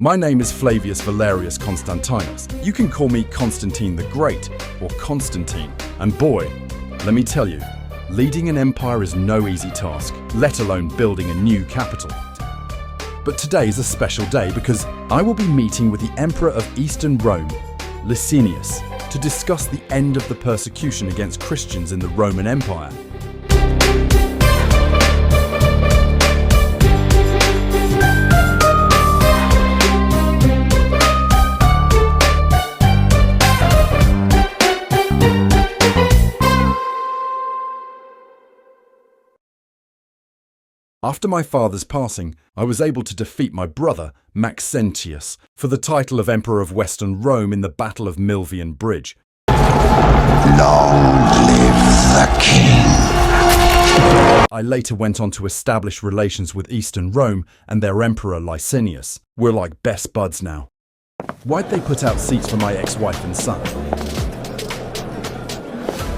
My name is Flavius Valerius Constantinus. You can call me Constantine the Great or Constantine. And boy, let me tell you, leading an empire is no easy task, let alone building a new capital. But today is a special day because I will be meeting with the Emperor of Eastern Rome, Licinius, to discuss the end of the persecution against Christians in the Roman Empire. After my father's passing, I was able to defeat my brother, Maxentius, for the title of Emperor of Western Rome in the Battle of Milvian Bridge. Long live the king! I later went on to establish relations with Eastern Rome and their Emperor Licinius. We're like best buds now. Why'd they put out seats for my ex-wife and son?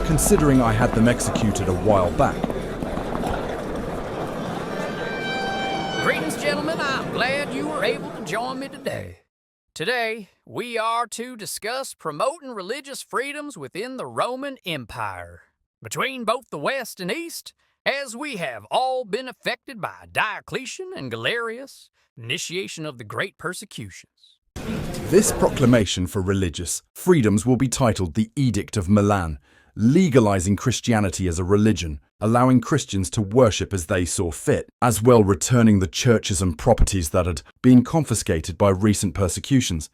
Considering I had them executed a while back. Greetings, gentlemen. I'm glad you were able to join me today. Today, we are to discuss promoting religious freedoms within the Roman Empire, between both the West and East, as we have all been affected by Diocletian and Galerius' initiation of the Great Persecutions. This proclamation for religious freedoms will be titled the Edict of Milan, legalizing Christianity as a religion, allowing Christians to worship as they saw fit, as well returning the churches and properties that had been confiscated by recent persecutions.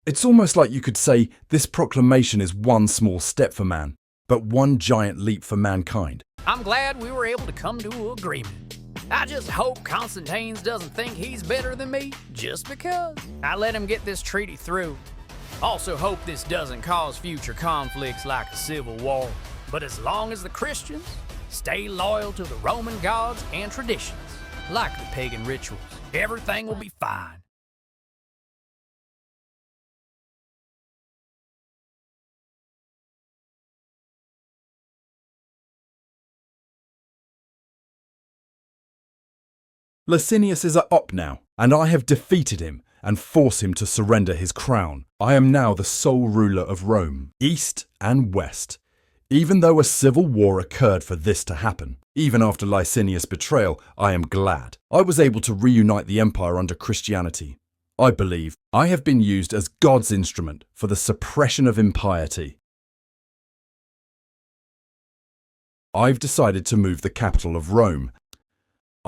It's almost like you could say this proclamation is one small step for man, but one giant leap for mankind. I'm glad we were able to come to an agreement. I just hope Constantine doesn't think he's better than me just because I let him get this treaty through. Also hope this doesn't cause future conflicts like a civil war. But as long as the Christians stay loyal to the Roman gods and traditions, like the pagan rituals, everything will be fine. Licinius is up now, and I have defeated him and force him to surrender his crown. I am now the sole ruler of Rome, East and West. Even though a civil war occurred for this to happen, even after Licinius' betrayal, I am glad. I was able to reunite the empire under Christianity. I believe I have been used as God's instrument for the suppression of impiety. I've decided to move the capital of Rome.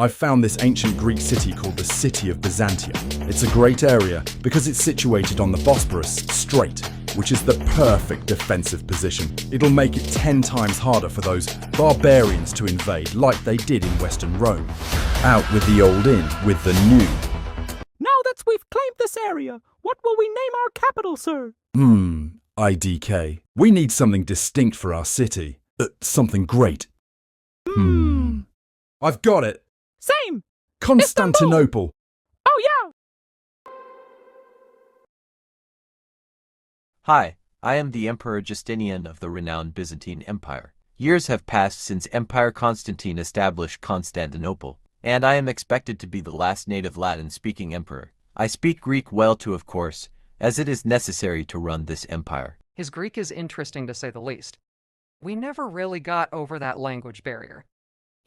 I've found this ancient Greek city called the City of Byzantium. It's a great area because it's situated on the Bosporus Strait, which is the perfect defensive position. It'll make it 10 times harder for those barbarians to invade like they did in Western Rome. Out with the old in, with the new. Now that we've claimed this area, what will we name our capital, sir? IDK. We need something distinct for our city. Something great. I've got it. Same! Constantinople. Oh, yeah! Hi, I am the Emperor Justinian of the renowned Byzantine Empire. Years have passed since Emperor Constantine established Constantinople, and I am expected to be the last native Latin-speaking emperor. I speak Greek well too, of course, as it is necessary to run this empire. His Greek is interesting to say the least. We never really got over that language barrier.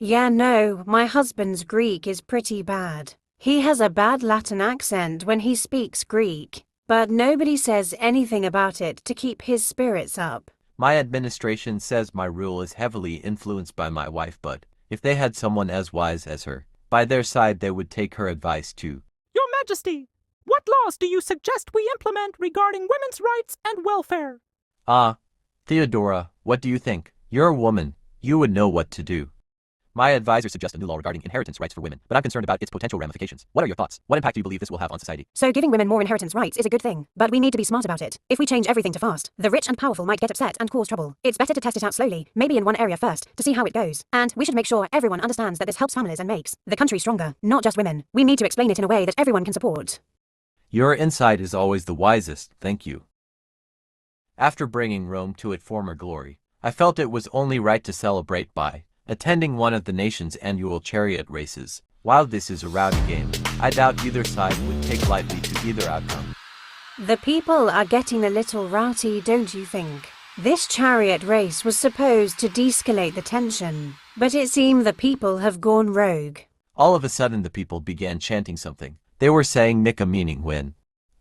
Yeah, no, my husband's Greek is pretty bad. He has a bad Latin accent when he speaks Greek, but nobody says anything about it to keep his spirits up. My administration says my rule is heavily influenced by my wife, but if they had someone as wise as her by their side, they would take her advice too. Your Majesty, what laws do you suggest we implement regarding women's rights and welfare? Theodora, what do you think? You're a woman. You would know what to do. My advisor suggests a new law regarding inheritance rights for women, but I'm concerned about its potential ramifications. What are your thoughts? What impact do you believe this will have on society? So giving women more inheritance rights is a good thing, but we need to be smart about it. If we change everything too fast, the rich and powerful might get upset and cause trouble. It's better to test it out slowly, maybe in one area first, to see how it goes. And we should make sure everyone understands that this helps families and makes the country stronger, not just women. We need to explain it in a way that everyone can support. Your insight is always the wisest, thank you. After bringing Rome to its former glory, I felt it was only right to celebrate by attending one of the nation's annual chariot races. While this is a rowdy game, I doubt either side would take lightly to either outcome. The people are getting a little rowdy, don't you think? This chariot race was supposed to de-escalate the tension, but it seems the people have gone rogue. All of a sudden the people began chanting something. They were saying Nika, meaning win.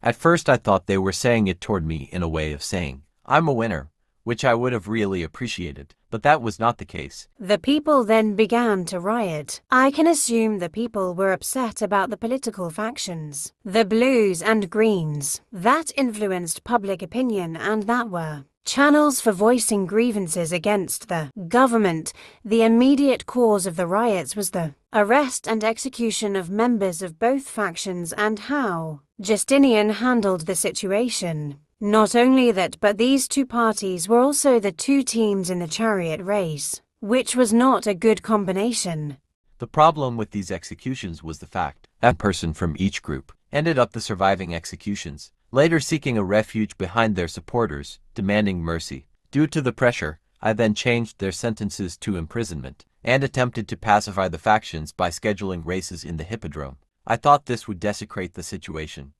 At first I thought they were saying it toward me in a way of saying, I'm a winner, which I would have really appreciated, but that was not the case. The people then began to riot. I can assume the people were upset about the political factions, the blues and greens. That influenced public opinion, and that were channels for voicing grievances against the government. The immediate cause of the riots was the arrest and execution of members of both factions, and how Justinian handled the situation. Not only that, but these two parties were also the two teams in the chariot race, which was not a good combination. The problem with these executions was the fact that person from each group ended up the surviving executions, later seeking a refuge behind their supporters, demanding mercy. Due to the pressure, I then changed their sentences to imprisonment, and attempted to pacify the factions by scheduling races in the hippodrome. I thought this would desecrate the situation.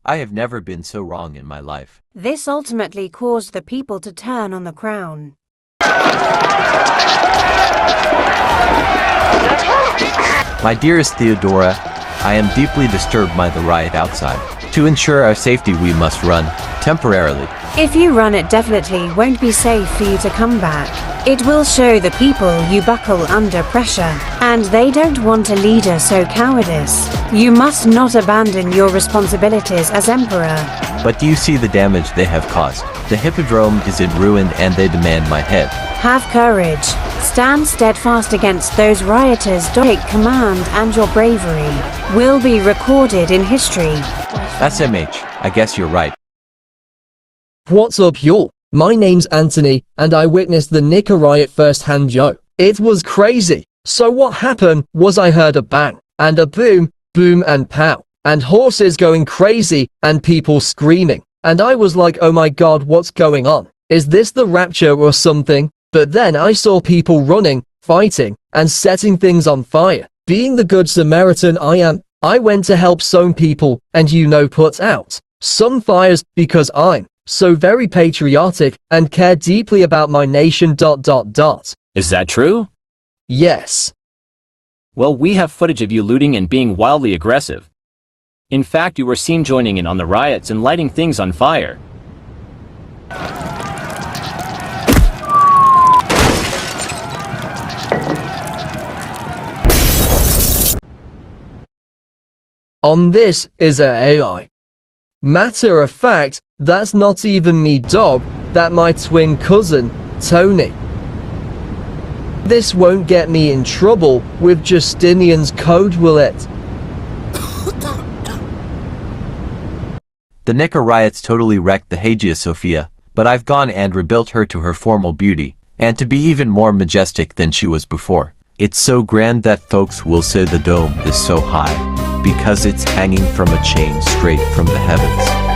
I have never been so wrong in my life. This ultimately caused the people to turn on the crown. My dearest Theodora, I am deeply disturbed by the riot outside. To ensure our safety we must run, temporarily. If you run, it definitely won't be safe for you to come back. It will show the people you buckle under pressure, and they don't want a leader so cowardice. You must not abandon your responsibilities as emperor. But do you see the damage they have caused? The hippodrome is in ruin and they demand my head. Have courage. Stand steadfast against those rioters. Take command, and your bravery will be recorded in history. SMH, I guess you're right. What's up, y'all? My name's Anthony, and I witnessed the Nika riot firsthand, yo. It was crazy. So what happened was I heard a bang, and a boom, boom and pow, and horses going crazy, and people screaming. And I was like, oh my god, what's going on? Is this the rapture or something? But then I saw people running, fighting, and setting things on fire. Being the good Samaritan I am, I went to help some people, and put out some fires because I'm so very patriotic and care deeply about my nation. Is that true? Yes. Well, we have footage of you looting and being wildly aggressive. In fact, you were seen joining in on the riots and lighting things on fire. On this is a AI. Matter of fact, that's not even me, dog, that my twin cousin, Tony. This won't get me in trouble with Justinian's code, will it? The Nika riots totally wrecked the Hagia Sophia, but I've gone and rebuilt her to her formal beauty, and to be even more majestic than she was before. It's so grand that folks will say the dome is so high, because it's hanging from a chain straight from the heavens.